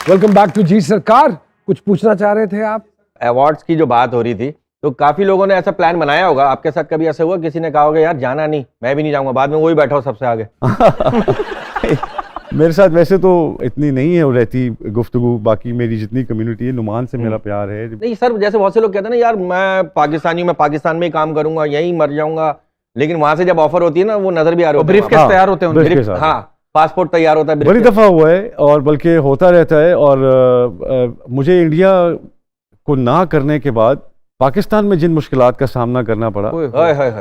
Welcome back to जी सरकार। कुछ पूछना चाह रहे थे आप? अवार्ड्स की जो बात हो रही थी, तो काफी लोगों ने ऐसा प्लान बनाया होगा। आपके साथ कभी ऐसा हुआ किसी ने कहा होगा यार जाना नहीं, मैं भी नहीं जाऊंगा, बाद में वही बैठा हो सबसे आगे? मेरे साथ वैसे तो इतनी नहीं है रहती गुफ्तगू, बाकी मेरी जितनी कम्युनिटी है, नुमान से मेरा प्यार है। नहीं सर, जैसे बहुत से लोग कहते हैं ना यार मैं पाकिस्तानी हूं, मैं पाकिस्तान में ही काम करूंगा, यहीं मर जाऊंगा, लेकिन वहां से जब ऑफर होती है ना वो नजर भी आ रहे होते हैं। ब्रीफकेस तैयार होते हैं उनके। हाँ, पासपोर्ट तैयार होता है। बड़ी दफा हुआ है और बल्कि होता रहता है। और मुझे इंडिया को ना करने के बाद पाकिस्तान में जिन मुश्किलात का सामना करना पड़ा,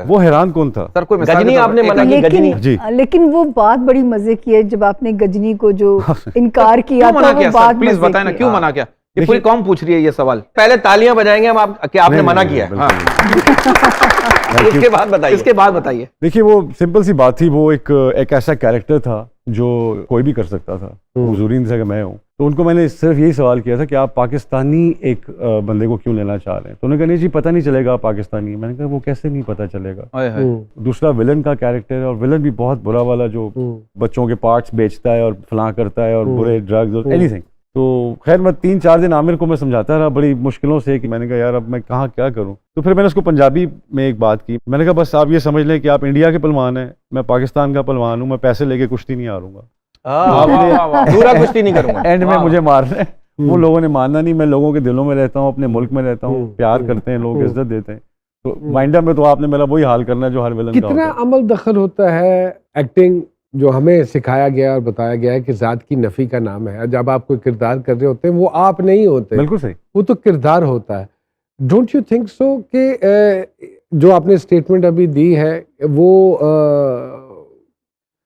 वो हैरान कौन था। सर कोई मिसाल गजनी आपने मना की, गजनी जी, लेकिन वो बात बड़ी मजे की है जब आपने गजनी को जो इनकार किया क्यों मना था, किया वो बात प्लीज मजे बताएं ना, की क्यों है। मना किया? ये पूरी कौम पूछ रही है ये सवाल। पहले तालियां बजाएंगे हम आप कि आपने मना किया है। इसके बाद बताइए। इसके बाद बताइए। देखिए वो सिंपल सी बात थी। वो एक ऐसा कैरेक्टर था जो कोई भी कर सकता था, हुजूरीन से मैं हूँ। तो उनको मैंने सिर्फ यही सवाल किया था कि आप पाकिस्तानी एक बंदे को क्यों लेना चाह रहे हैं। तो उन्होंने कहा नहीं जी पता नहीं चलेगा आप पाकिस्तानी। मैंने कहा वो कैसे नहीं पता चलेगा। दूसरा विलन का कैरेक्टर है, और विलन भी बहुत बुरा वाला जो बच्चों के पार्ट्स बेचता है और फलां करता है और बुरे ड्रग्स और एनीथिंग। तो खैर मैं 3-4 दिन आमिर को मैं समझाता रहा बड़ी मुश्किलों से कि मैंने कहा यार अब मैं कहाँ क्या करूँ। तो फिर मैंने उसको पंजाबी में एक बात की। मैंने कहा बस आप ये समझ लें कि आप इंडिया के पहलवान हैं, मैं पाकिस्तान का पहलवान हूँ, मैं पैसे लेके कुश्ती नहीं हारूंगा, पूरा कुश्ती नहीं करूंगा, एंड में मुझे मारना है। वो लोगों ने मानना नहीं। मैं लोगों के दिलों में रहता हूँ, अपने मुल्क में रहता हूँ, प्यार करते हैं लोग, इज्जत देते हैं। तो वाइंड अप में तो आपने मेरा वही हाल करना है जो हर विलन का होता कितना है। अमल दखल होता है एक्टिंग, जो हमें सिखाया गया और बताया गया है कि जात की नफी का नाम है। जब आप कोई किरदार कर रहे होते हैं वो आप नहीं होते, बिल्कुल सही, वो तो किरदार होता है। डोंट यू थिंक सो कि जो आपने स्टेटमेंट अभी दी है वो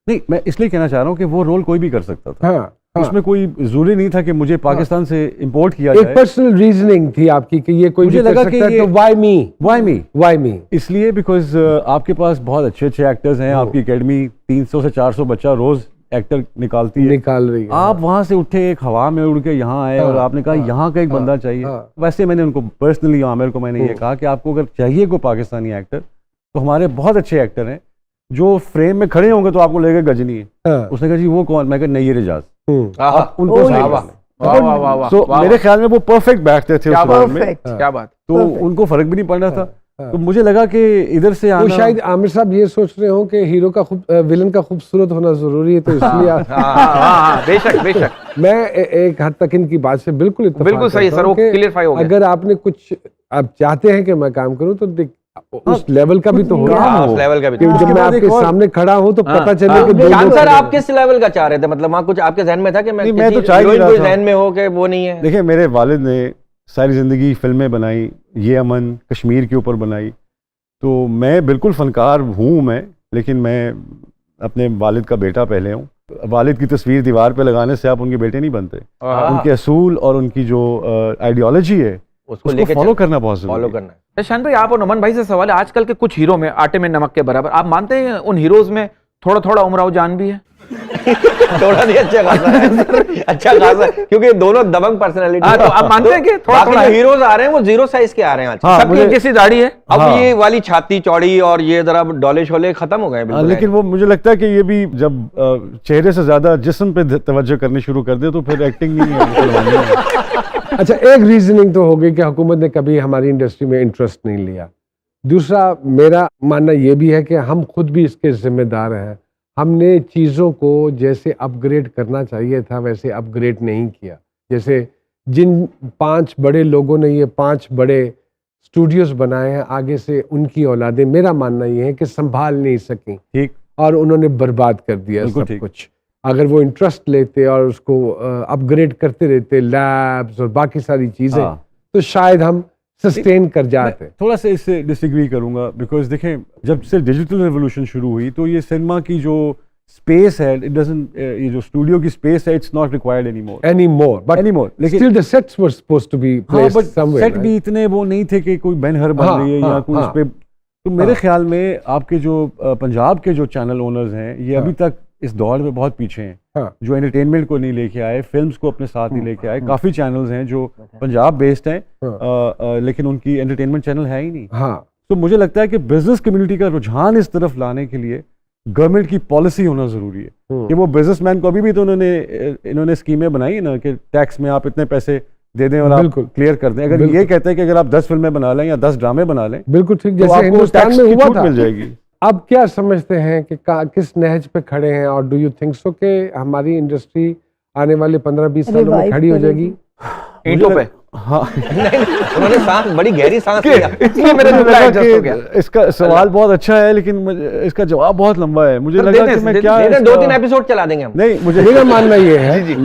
नहीं मैं इसलिए कहना चाह रहा हूँ कि वो रोल कोई भी कर सकता था। हाँ, उसमें कोई जरूरी नहीं था कि मुझे पाकिस्तान से इंपोर्ट किया एक जाए। पर्सनल रीजनिंग थी आपकी कि ये कोई मुझे भी कर लगा सकता कि है, ये- तो व्हाई मी इसलिए बिकॉज आपके पास बहुत अच्छे अच्छे एक्टर्स हैं। आपकी एकेडमी 300 से 400 बच्चा रोज एक्टर निकालती है, निकाल रही है। आप वहां से उठे एक हवा में उड़ के यहाँ आए और आपने कहा यहाँ का एक बंदा चाहिए। वैसे मैंने उनको पर्सनली आमिर को मैंने ये कहा कि आपको अगर चाहिए कोई पाकिस्तानी एक्टर तो हमारे बहुत अच्छे एक्टर हैं जो फ्रेम में खड़े होंगे तो आपको लगेगा गजनी है। उसने कहा जी वो कौन? मैं कहा नैयर एजाज। आप उनको सो मेरे ख्याल में वो परफेक्ट बैठते थे उस रोल में। क्या बात। तो उनको फर्क भी नहीं पड़ना था। तो मुझे लगा कि इधर से वो आना, शायद आमिर साहब ये सोच रहे हो कि हीरो का विलन का खूबसूरत होना जरूरी है, तो इसलिए बेशक बेशक मैं एक हद तक इनकी बात से बिल्कुल इत्तेफाक बिल्कुल सही करता सर, हूं वो कि क्लियरफाई हो गया। अगर आपने कुछ आप चाहते हैं कि मैं काम करूं तो उस लेवल का भी तो होगा। उस लेवल का भी कि तो। जब मैं आपके सामने खड़ा हूं तो पता चले कि दो जान दो सर खड़े आप किस लेवल का चाह रहे थे? मतलब वहाँ कुछ आपके जहन में था कि मैं नहीं, मैं तो किसी चाह ही नहीं हीरोइन रहा कोई था। जहन में हो कि वो नहीं है? देखिए मेरे वालिद ने सारी ज़िंदगी फिल्में बनाई, ये अमन कश्मीर के ऊपर बनाई। तो मैं बिल्कुल फनकार हूँ मैं, लेकिन मैं अपने वालिद का बेटा पहले हूँ। वालिद की तस्वीर दीवार पे लगाने से आप उनके बेटे नहीं बनते। उनके असूल और उनकी जो आइडियोलॉजी है उसको लेके फॉलो करना बहुत जरूरी फॉलो है। करना है। शान भाई आप और नमन भाई से सवाल है, आजकल के कुछ हीरो में आटे में नमक के बराबर, आप मानते हैं उन हीरोज में थोड़ा थोड़ा उमराव जान भी है? थोड़ा नहीं, अच्छा खासा है, अच्छा खासा है, क्योंकि दोनों दबंग पर्सनालिटी। तो आप मानते हैं कि थोड़ा थोड़ा हीरोज आ रहे हैं वो 0 साइज के आ रहे हैं आज। हाँ, सबकी जैसी दाढ़ी है। अब ये वाली छाती चौड़ी और ये जरा डोले शोले खत्म हो गए बिल्कुल। लेकिन वो मुझे लगता है कि ये भी जब चेहरे से ज्यादा जिस्म पे तवज्जो करनी शुरू कर दे तो फिर एक्टिंग नहीं है। अच्छा, एक रीजनिंग तो हो गई कि हुकूमत ने कभी हमारी इंडस्ट्री में इंटरेस्ट नहीं लिया। दूसरा मेरा मानना ये भी है कि हम खुद भी इसके जिम्मेदार हैं। हमने चीज़ों को जैसे अपग्रेड करना चाहिए था वैसे अपग्रेड नहीं किया। जैसे जिन 5 बड़े लोगों ने ये 5 बड़े स्टूडियोज बनाए हैं, आगे से उनकी औलादें, मेरा मानना ये है कि संभाल नहीं सकी, ठीक, और उन्होंने बर्बाद कर दिया सब कुछ। अगर वो इंटरेस्ट लेते और उसको अपग्रेड करते रहते, लैब्स और बाकी सारी चीज़ें, तो शायद हम सस्टेन कर जाते। थोड़ा सा इससे डिसएग्री करूंगा, बिकॉज देखें जब से डिजिटल रेवोल्यूशन शुरू हुई तो ये सिनेमा की जो स्पेस है, इट डजंट, ये जो स्टूडियो की स्पेस है, इट्स नॉट रिक्वायर्ड एनीमोर। लेकिन still the sets were supposed to be placed somewhere. Set भी इतने वो नहीं थे कि कोई बेनहर बन रही है या कोई उस पे। तो मेरे ख्याल में आपके जो पंजाब के जो चैनल ओनर्स हैं ये अभी तक इस दौर में बहुत पीछे हैं, जो एंटरटेनमेंट को नहीं लेके आए, फिल्म्स को अपने साथ नहीं लेके आए। काफी चैनल्स हैं जो पंजाब बेस्ड हैं, लेकिन उनकी एंटरटेनमेंट चैनल है ही नहीं। तो मुझे लगता है कि बिजनेस कम्युनिटी का रुझान इस तरफ लाने के लिए गवर्नमेंट की पॉलिसी होना जरूरी है कि वो बिजनेसमैन को अभी भी तो इन्होंने स्कीमें बनाई है ना कि टैक्स में आप इतने पैसे दे दें और आप बिल्कुल। क्लियर कर दें। अगर ये कहते हैं कि अगर आप 10 फिल्में बना लें या 10 ड्रामे बना लें बिल्कुल ठीक, तो जैसे आपको हिंदुस्तान टैक्स में की हुआ छूट था। मिल जाएगी। आप क्या समझते हैं कि किस नहज पे खड़े हैं, और डू यू थिंक सो कि हमारी इंडस्ट्री आने वाले 15-20 सालों में Revive खड़ी हो करेगी। जाएगी? ईंटों पे हाँ उन्होंने सांस, बड़ी गहरी सांस लिया। इसलिए मेरा मुझे जुमला लगा एडजस्ट हो कि गया। इसका सवाल बहुत अच्छा है लेकिन इसका जवाब बहुत लंबा है। मुझे सर, लगा दे कि दें, मैं दे क्या नहीं, 2-3 इसका- एपिसोड चला देंगे हम। नहीं मुझे मेरा मानना ये है,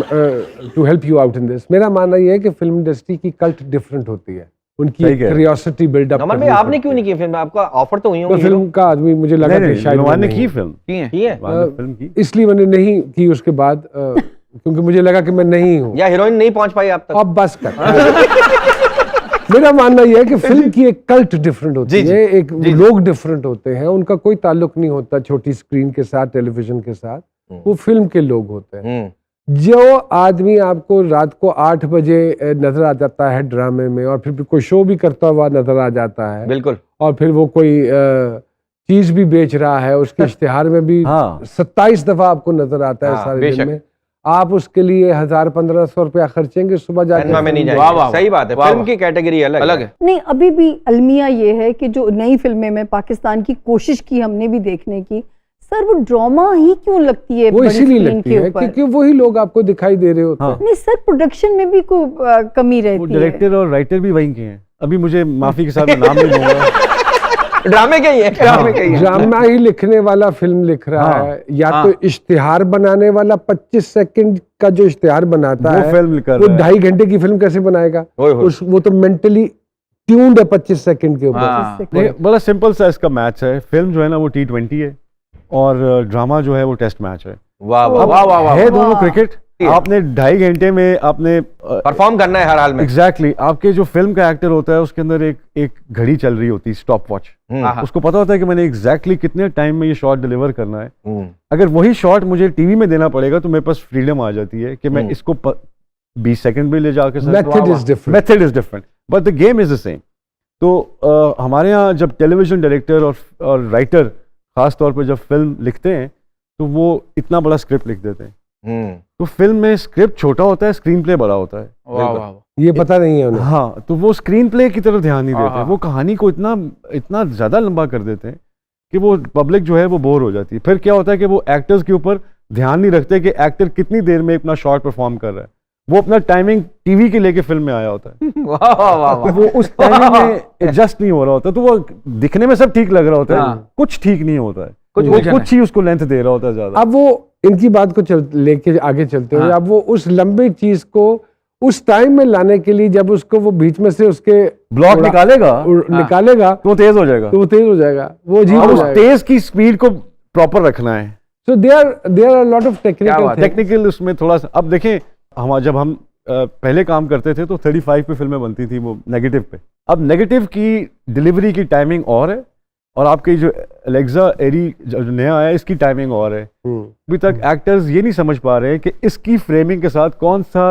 to help you out in this, मेरा मानना ये है कि फिल्म इंडस्ट्री की कल्ट डिफरेंट होती है, उनकी सही कह रहे हैं। Curiosity buildup. नमन भाई, आपने क्यों नहीं की फिल्म? आपका ऑफर तो हुई मैं होंगी। फिल्म का आदमी, मुझे लगा नहीं कि नहीं शायद नुमान ने मैं की नहीं फिल्म की है? की है? नुमान ने फिल्म की। इसलिए मैंने नहीं की उसके बाद, क्योंकि मुझे लगा कि मैं नहीं हूँ। या हीरोइन नहीं पहुंच पाई आप तक? अब बस कर। मेरा मानना यह है कि फिल्म की एक कल्ट डिफरेंट होती है, एक लोग डिफरेंट होते हैं, उनका कोई ताल्लुक नहीं होता छोटी स्क्रीन के साथ, टेलीविजन के साथ, वो फिल्म के लोग होते हैं। जो आदमी आपको रात को 8 बजे नजर आ जाता है ड्रामे में, और फिर कोई शो भी करता हुआ नजर आ जाता है, बिल्कुल। और फिर वो कोई चीज भी बेच रहा है, उसके इश्तिहार में भी हाँ 27 दफा आपको नजर आता है हाँ, सारे बेशक। दिन में, आप उसके लिए 1000-1500 रुपया खर्चेंगे, सुबह जाके सिनेमा में नहीं फिल्म वाह, जाएंगे। वाह, सही बात है, वाह, फिल्म वाह। की कैटेगरी अलग अलग है। नहीं, अभी भी अलमिया ये है कि जो नई फिल्में में पाकिस्तान की कोशिश की हमने भी देखने की, सर वो ड्रामा ही क्यों लगती है वो बड़ी इसीलिए स्क्रीन लगती के है ऊपर? क्योंकि वही लोग आपको दिखाई दे रहे होते हैं। हाँ नहीं सर, प्रोडक्शन में भी कोई कमी वो रहती है। डायरेक्टर और राइटर भी वहीं के हैं। अभी मुझे माफी के साथ मैं नाम नहीं लूंगा। ड्रामे के ही है। ड्रामे के ही है। ड्रामा ही लिखने वाला फिल्म लिख रहा हाँ, है, या हाँ। तो इश्तिहार बनाने वाला 25 सेकंड का जो इश्तिहार बनाता वो है, फिल्म कर वो रहा है। 2.5 घंटे की फिल्म कैसे बनाएगा? ओए होए। वो तो मेंटली ट्यून्ड है 25 सेकंड के ऊपर। हाँ। नहीं बड़ा सिंपल सा इसका मैच है। फिल्म जो है ना वो T20 है और ड्रामा जो है वो टेस्ट मैच है। वाह वाह वाह वाह वाह है दोनों वाह। क्रिकेट। आपने 2.5 घंटे में आपने परफॉर्म करना है हर हाल में। एग्जैक्टली आपके जो फिल्म का एक्टर होता है उसके अंदर एक घड़ी चल रही होती है, स्टॉप वॉच। हाँ। उसको पता होता है कि मैंने एग्जैक्टली कितने टाइम में ये शॉट डिलीवर करना है। हम्म। अगर वही शॉट मुझे टीवी में देना पड़ेगा तो मेरे पास फ्रीडम आ जाती है कि मैं इसको 20 सेकंड भी ले जाके method is different. Method is different but the game is the same. तो हमारे यहाँ जब टेलीविजन डायरेक्टर और राइटर खास तौर पर जब फिल्म लिखते हैं तो वो इतना बड़ा स्क्रिप्ट लिख देते हैं। तो फिल्म में स्क्रिप्ट छोटा होता है, स्क्रीन प्ले बड़ा होता है। वाह वाह वाह। ये पता नहीं है उन्हें। हाँ तो वो स्क्रीन प्ले की तरफ ध्यान नहीं देते, हाँ। वो कहानी को इतना ज्यादा लंबा कर देते हैं कि वो पब्लिक जो है वो बोर हो जाती है। फिर क्या होता है कि वो एक्टर्स के ऊपर ध्यान नहीं रखते कि एक्टर कितनी देर में अपना शॉट परफॉर्म कर रहा है। वो अपना टाइमिंग टीवी के लेके फिल्म में आया होता है। वाह वाह वाह तो वाह। वो उस टाइमिंग में एडजस्ट नहीं हो रहा होता, तो वो दिखने में सब ठीक लग रहा होता है, हाँ। कुछ ठीक नहीं होता है, कुछ वो उलझन कुछ ही उसको लेंथ दे रहा होता है ज्यादा। अब वो इनकी बात को लेके आगे चलते हुए, हाँ। अब वो उस लंबी चीज को उस टाइम में लाने के लिए, जब उसको वो बीच में से उसके ब्लॉक निकालेगा निकालेगा तो वो तेज हो जाएगा। तो वो तेज हो जाएगा, वो अजीब अब हो उस जाएगा। तेज की स्पीड को प्रॉपर रखना है। So there are lot of क्या टेक्निकल बात है। टेक्निकल उसमें थोड़ा सा। अब देखें जब हम पहले काम करते थे तो 35 पे फिल्में बनती थी, वो नेगेटिव पे। अब नेगेटिव की डिलीवरी की टाइमिंग और है, और आपकी जो एलेक्सा एरी जो नया आया है इसकी टाइमिंग और है। अभी तक एक्टर्स ये नहीं समझ पा रहे कि इसकी फ्रेमिंग के साथ कौन सा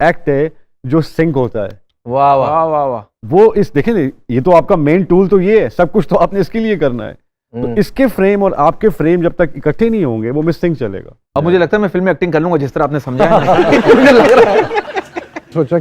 एक्ट है जो सिंक होता है। वाह वाह। वाह वाह वाह। वो इस देखें ना, ये तो आपका मेन टूल तो ये है, सब कुछ तो आपने इसके लिए करना है। तो इसके फ्रेम और आपके फ्रेम जब तक इकट्ठे नहीं होंगे वो मिसिंग चलेगा। अब मुझे लगता है मैं फिल्म में एक्टिंग कर लूंगा जिस तरह आपने समझाया ना। मुझे लग रहा है सोचा